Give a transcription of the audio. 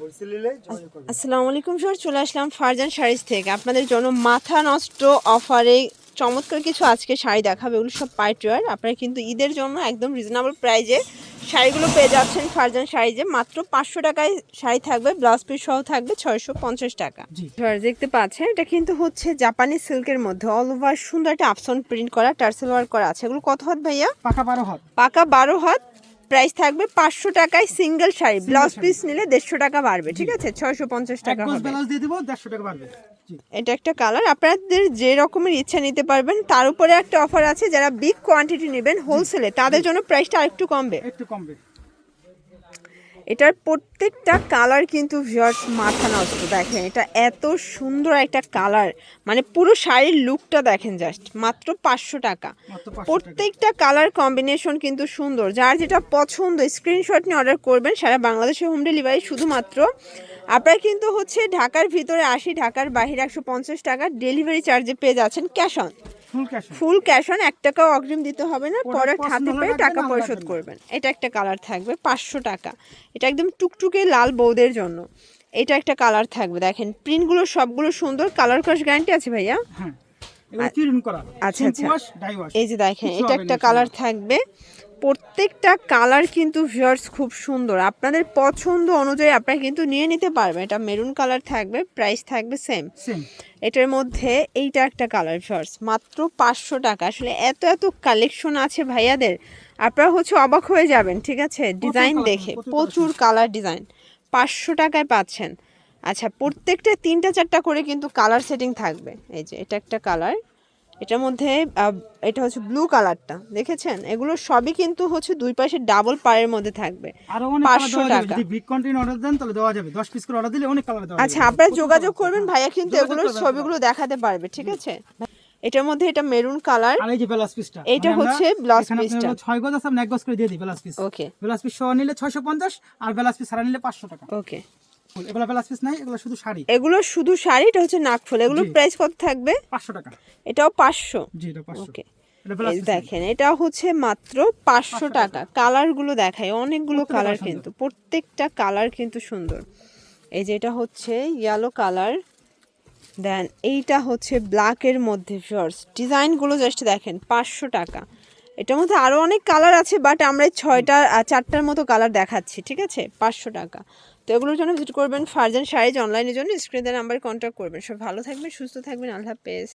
Wholesale নিলে যোগাযোগ করবেন। আসসালামু আলাইকুম স্যার, চলে আসলাম ফারজান শাড়িজ থেকে আপনাদের জন্য মাথা নষ্ট অফারে চমৎকার কিছু আজকে শাড়ি দেখাবে। এগুলো সব পার্টিওয়ার। আপনারা কিন্তু ঈদের জন্য একদম রিজনেবল প্রাইজে শাড়িগুলো পেয়ে যাচ্ছেন ফারজান শাড়িজে। মাত্র 500 টাকায় শাড়ি থাকবে, ব্লাউজ পিস সহ থাকবে 650 টাকা। স্যার দেখতে পাচ্ছেন এটা কিন্তু হচ্ছে জাপানি সিল্কের মধ্যে অল ওভার সুন্দর একটা আফসন প্রিন্ট করা, টার্সেল ওয়ার্ক করা আছে। এগুলো কত হাত ভাইয়া? পাকা 12 হাত। পাকা 12 হাত। প্রাইস থাকবে 500 টাকায় সিঙ্গেল শাড়ি, ব্লাউজ পিস নিলে 150 টাকা বাড়বে। ঠিক আছে, 650 টাকা এক গজ হবে। ব্লাউজ দিয়ে দিব 150 টাকা বাড়বে। জি, এটা একটা কালার, আপনাদের যে রকমের ইচ্ছা নিতে পারবেন। তার উপরে একটা অফার আছে, যারা বিগ কোয়ান্টিটি নেবেন হোলসেলে তাদের জন্য প্রাইসটা আরেকটু কমবে। একটু কমবে। এটার প্রত্যেকটা কালার কিন্তু ভিউয়ার্স মাথা নষ্ট। দেখেন এটা এত সুন্দর একটা কালার, মানে পুরো শাড়ির লুকটা দেখেন জাস্ট। মাত্র 500 টাকা। মাত্র 500 টাকা। প্রত্যেকটা কালার কম্বিনেশন কিন্তু সুন্দর। যার যেটা পছন্দ স্ক্রিনশট নিয়ে অর্ডার করবেন। সারা বাংলাদেশে হোম ডেলিভারি। শুধুমাত্র আপনারা কিন্তু হচ্ছে ঢাকার ভিতরে 80, ঢাকার বাইরে 150 টাকা ডেলিভারি চার্জে পেয়ে যাচ্ছেন। Cash on, full cash on, 1 টাকাও অগ্রিম দিতে হবে না। পরে হাতে পেয়ে টাকা পরিশোধ করবেন। এটা একটা কালার থাকবে 500 টাকা। এটা একদম টুকটুকে লাল বৌদের জন্য। এটা একটা কালার থাকবে। দেখেন প্রিন্টগুলো সবগুলো সুন্দর। কালার ক্রস গ্যারান্টি আছে ভাইয়া? হ্যাঁ, এগুলো কিরুন করা। আচ্ছা আচ্ছা, ওয়াশ, ডাই ওয়াশ। এই যে দেখেন এটা একটা কালার থাকবে। প্রত্যেকটা কালার কিন্তু ভিউয়ার্স খুব সুন্দর। আপনাদের পছন্দ অনুযায়ী আপনারা কিন্তু নিয়ে নিতে পারবেন। এটা মেরুন কালার থাকবে, প্রাইস থাকবে সেম। এটার মধ্যে এইটা একটা কালার ভিউয়ার্স, মাত্র 500 টাকা। আসলে এত এত কালেকশন আছে ভাইয়াদের, আপনারা হচ্ছে অবাক হয়ে যাবেন। ঠিক আছে, ডিজাইন দেখে প্রচুর কালার ডিজাইন 500 টাকায় পাচ্ছেন। আচ্ছা, প্রত্যেকটা 3টা 4টা করে কিন্তু কালার সেটিং থাকবে। এই যে এটা একটা কালার, এটার মধ্যে এটা হচ্ছে ব্লু কালারটা, দেখেছেন? এগুলো সবই কিন্তু হচ্ছে দুই পাশে ডাবল পাড়ের মধ্যে থাকবে। 500 টাকা। যদি বিগ কোয়ান্টিটি অর্ডার দেন তাহলে দেওয়া যাবে। 10 পিস করে অর্ডার দিলে অনেক কালার দেওয়া যাবে। আচ্ছা, আপনারা যোগাযোগ করবেন, ভাইয়া কিন্তু এগুলোর ছবিগুলো দেখাতে পারবে। ঠিক আছে, এটার মধ্যে এটা মেরুন কালার। আর এই যে ব্লাউজ পিসটা, এটা হচ্ছে ব্লাউজ পিসটা। 6 গজ আছে, আমরা 1 গজ করে দিয়ে দিই ব্লাউজ পিস। ওকে, ব্লাউজ পিস সহ নিলে 650 আর ব্লাউজ পিস ছাড়া নিলে 500 টাকা। ওকে, এগুলো ব্লাউজ পিস নাই, এগুলো শুধু শাড়ি। এগুলো শুধু শাড়ি। এটা হচ্ছে নাকফুল। এগুলোর প্রাইস কত থাকবে? 500 টাকা। এটাও 500। জি, এটা 500। ওকে, এটা ব্লাউজ পিস দেখেন এটা হচ্ছে মাত্র 500 টাকা। কালারগুলো দেখায়, অনেকগুলো কালার কিন্তু, প্রত্যেকটা কালার কিন্তু সুন্দর। এই যে এটা হচ্ছে ইয়েলো কালার, দেন এইটা হচ্ছে ব্ল্যাকের মধ্যে ভিউয়ার্স। ডিজাইনগুলো জাস্ট দেখেন, 500 টাকা। এটার মধ্যে আরও অনেক কালার আছে, বাট আমরা 4টার মতো কালার দেখাচ্ছি। ঠিক আছে, 500 টাকা। তো এগুলোর জন্য ভিজিট করবেন ফারজান শাড়িজ অনলাইনের জন্য। স্ক্রিনে নাম্বারে কন্ট্যাক্ট করবেন। সব ভালো থাকবেন, সুস্থ থাকবেন। আল্লাহ হাফেজ।